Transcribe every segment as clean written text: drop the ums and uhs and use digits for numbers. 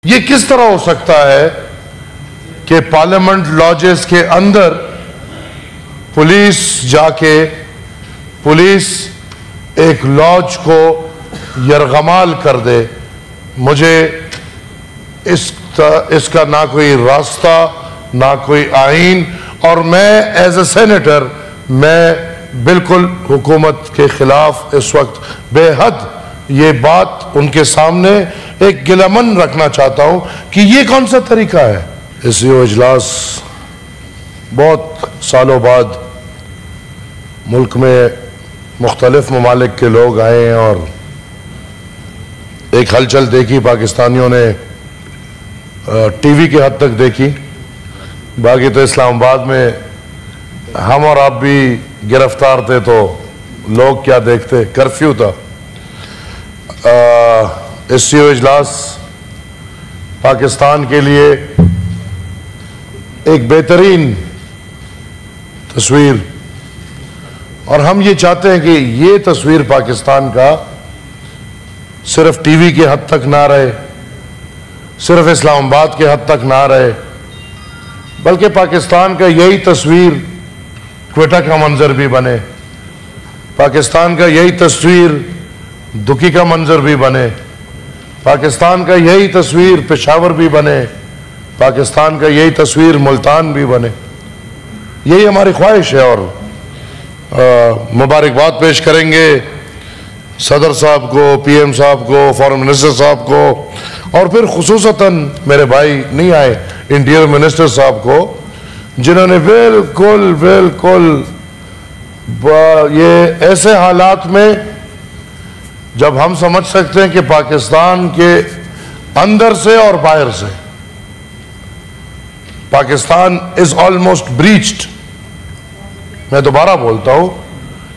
ये किस तरह हो सकता है कि पार्लियामेंट लॉजेस के अंदर पुलिस एक लॉज को यरगमाल कर दे? मुझे इसका ना कोई रास्ता ना कोई आईन, और मैं एज ए सेनेटर मैं बिल्कुल हुकूमत के खिलाफ इस वक्त बेहद ये बात उनके सामने एक गिलामन रखना चाहता हूं कि ये कौन सा तरीका है। इस इजलास बहुत सालों बाद मुल्क में मुख्तलिफ ममालिक के लोग आए हैं और एक हलचल देखी, पाकिस्तानियों ने टीवी की हद तक देखी। बाकी तो इस्लामाबाद में हम और आप भी गिरफ्तार थे तो लोग क्या देखते, कर्फ्यू था। इस इजलास पाकिस्तान के लिए एक बेहतरीन तस्वीर, और हम ये चाहते हैं कि ये तस्वीर पाकिस्तान का सिर्फ टीवी के हद तक ना रहे, सिर्फ इस्लामाबाद के हद तक ना रहे, बल्कि पाकिस्तान का यही तस्वीर क्वेटा का मंजर भी बने, पाकिस्तान का यही तस्वीर दुकी का मंजर भी बने, पाकिस्तान का यही तस्वीर पेशावर भी बने, पाकिस्तान का यही तस्वीर मुल्तान भी बने। यही हमारी ख्वाहिश है। और मुबारकबाद पेश करेंगे सदर साहब को, पीएम साहब को, फॉरेन मिनिस्टर साहब को, और फिर खुसूसतन मेरे भाई नहीं आए इंटीरियर मिनिस्टर साहब को, जिन्होंने बिल्कुल ये ऐसे हालात में जब हम समझ सकते हैं कि पाकिस्तान के अंदर से और बाहर से पाकिस्तान इज ऑलमोस्ट ब्रीच्ड, मैं दोबारा बोलता हूं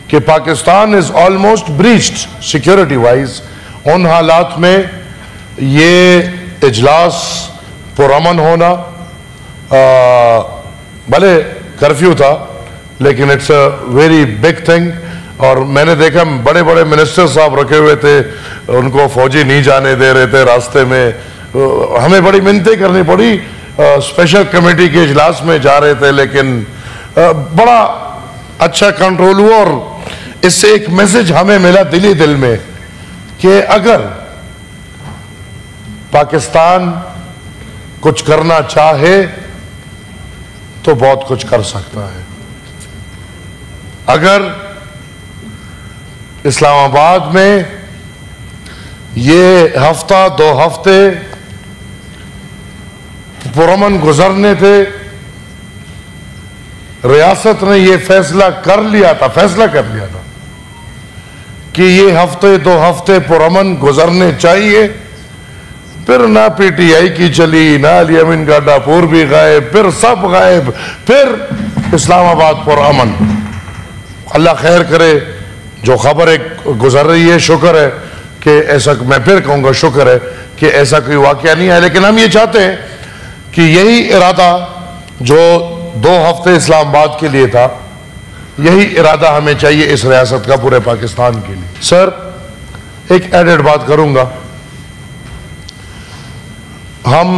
कि Pakistan is almost breached security wise, उन हालात में ये इजलास पुरअमन होना, भले कर्फ्यू था लेकिन it's a very big thing. और मैंने देखा बड़े बड़े मिनिस्टर साहब रखे हुए थे, उनको फौजी नहीं जाने दे रहे थे रास्ते में, हमें बड़ी मिन्नतें करनी पड़ी, स्पेशल कमेटी के इजलास में जा रहे थे, लेकिन बड़ा अच्छा कंट्रोल हुआ। और इससे एक मैसेज हमें मिला दिली दिल में कि अगर पाकिस्तान कुछ करना चाहे तो बहुत कुछ कर सकता है। अगर इस्लामाबाद में ये हफ्ता 2 हफ्ते पुरअमन गुजरने थे, रियासत ने ये फैसला कर लिया था कि ये हफ्ते 2 हफ्ते पुरअमन गुजरने चाहिए, फिर ना पीटीआई की चली, ना अली-अमीन गाडापुर भी गायब, फिर सब गायब, फिर इस्लामाबाद पुरअमन। अल्लाह खैर करे, जो खबर एक गुजर रही है, शुक्र है कि ऐसा, मैं फिर कहूंगा शुक्र है कि ऐसा कोई वाकया नहीं है। लेकिन हम ये चाहते हैं कि यही इरादा जो 2 हफ्ते इस्लामाबाद के लिए था, यही इरादा हमें चाहिए इस रियासत का पूरे पाकिस्तान के लिए। सर, एक एडेड बात करूंगा, हम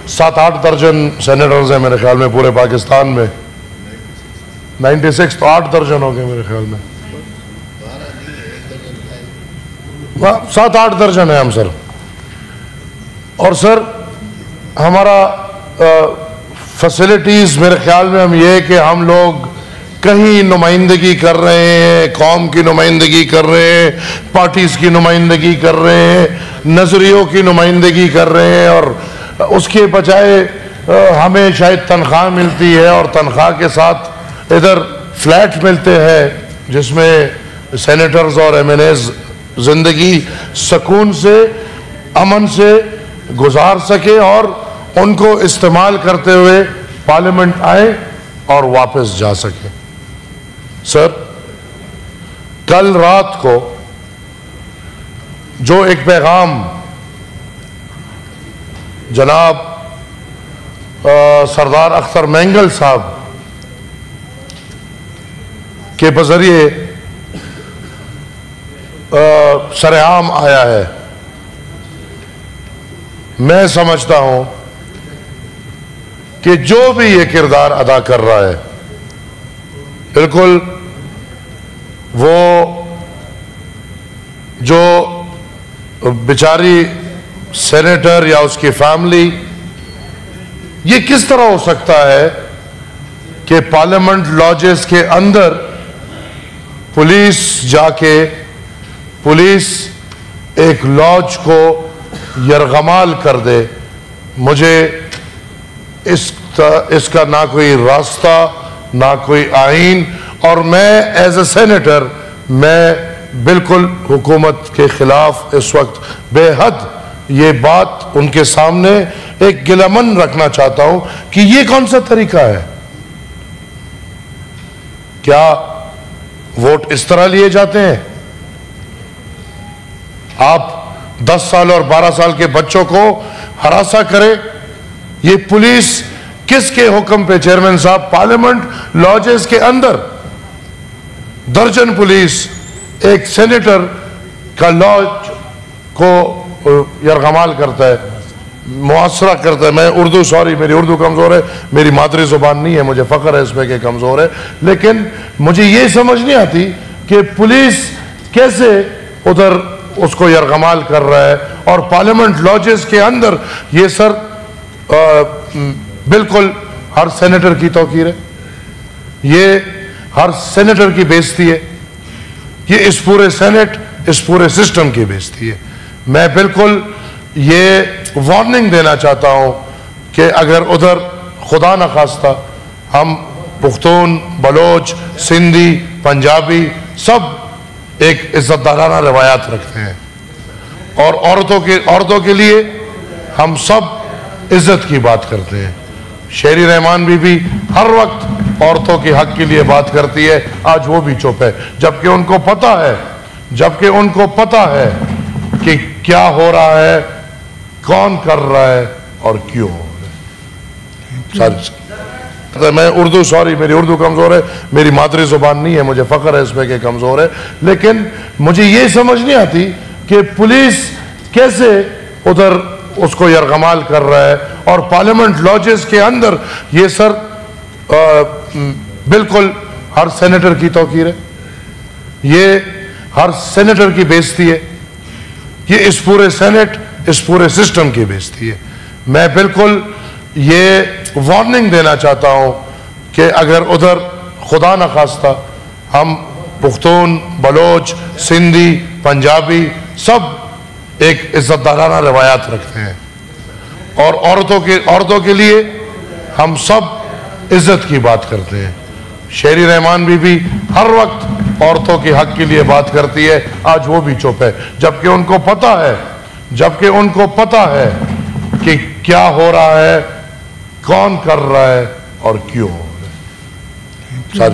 7-8 दर्जन सेनेटर्स हैं मेरे ख्याल में पूरे पाकिस्तान में, 96 तो 8 दर्जन हो गए मेरे ख्याल में, 7-8 दर्जन है हम सर। और सर हमारा फैसिलिटीज मेरे ख्याल में हम ये कि हम लोग कहीं नुमाइंदगी कर रहे हैं, कौम की नुमाइंदगी कर रहे हैं, पार्टीज की नुमाइंदगी कर रहे हैं, नजरियों की नुमाइंदगी कर रहे हैं, और उसके बजाय हमें शायद तनख्वाह मिलती है और तनख्वाह के साथ इधर फ्लैट मिलते हैं जिसमें सेनेटर्स और एमएनएज जिंदगी सुकून से, अमन से गुजार सके और उनको इस्तेमाल करते हुए पार्लियामेंट आए और वापस जा सके। सर, कल रात को जो एक पैगाम जनाब सरदार अख्तर मैंगल साहब के बजरिए सरेआम आया है, मैं समझता हूं कि जो भी ये किरदार अदा कर रहा है, बिल्कुल वो जो बेचारी सेनेटर या उसकी फैमिली, ये किस तरह हो सकता है कि पार्लियामेंट लॉजेस के अंदर पुलिस जाके पुलिस एक लॉज को यरगमाल कर दे। मुझे इसका ना कोई रास्ता, ना कोई आईन, और मैं एज ए सेनेटर मैं बिल्कुल हुकूमत के खिलाफ इस वक्त बेहद ये बात उनके सामने एक गिलामन रखना चाहता हूं कि ये कौन सा तरीका है। क्या वोट इस तरह लिए जाते हैं? आप 10 साल और 12 साल के बच्चों को हरासा करें। ये पुलिस किसके हुक्म पे? चेयरमैन साहब, पार्लियामेंट लॉजेस के अंदर दर्जन पुलिस एक सेनेटर का लॉज को यरगमाल करता है, मुआसरा करता है। मैं उर्दू, सॉरी मेरी उर्दू कमजोर है, मेरी मादरी जुबान नहीं है, मुझे फख्र है इसमें कि कमजोर है, लेकिन मुझे ये समझ नहीं आती कि पुलिस कैसे उधर उसको यरगमाल कर रहा है और पार्लियामेंट लॉजेस के अंदर ये सर बिल्कुल हर सेनेटर की तौकीर है, ये हर सेनेटर की बेइज्जती है, ये इस पूरे सेनेट, इस पूरे सिस्टम की बेइज्जती है। मैं बिल्कुल ये वार्निंग देना चाहता हूं कि अगर उधर खुदा न खास्ता हम पुख्तून, बलोच, सिंधी, पंजाबी सब एक इज्जतदाराना रवायात रखते हैं और औरतों के लिए हम सब इज्जत की बात करते हैं। शेरी रहमान बीबी हर वक्त औरतों के हक के लिए बात करती है, आज वो भी चुप है, जबकि उनको पता है कि क्या हो रहा है, कौन कर रहा है और क्यों हो रहा है। मैं उर्दू, सॉरी मेरी उर्दू कमजोर है, मेरी मादरी जुबान नहीं है, मुझे फख्र है इसमें कि कमजोर है, लेकिन मुझे ये समझ नहीं आती कि पुलिस कैसे उधर उसको यरगमाल कर रहा है और पार्लियामेंट लॉजेस के अंदर ये सर बिल्कुल हर सेनेटर की तौकीर है, ये हर सेनेटर की बेइज्जती है, ये इस पूरे सेनेट, इस पूरे सिस्टम की बेइज्जती है। मैं बिल्कुल ये वार्निंग देना चाहता हूं कि अगर उधर खुदा न खास्ता हम पुख्तून, बलोच, सिंधी, पंजाबी सब एक इज्जतदाराना रवायात रखते हैं और औरतों के लिए हम सब इज्जत की बात करते हैं। शेरी रहमान बीबी हर वक्त औरतों के हक के लिए बात करती है, आज वो भी चुप है, जबकि उनको पता है कि क्या हो रहा है, कौन कर रहा है और क्यों हो रहा है।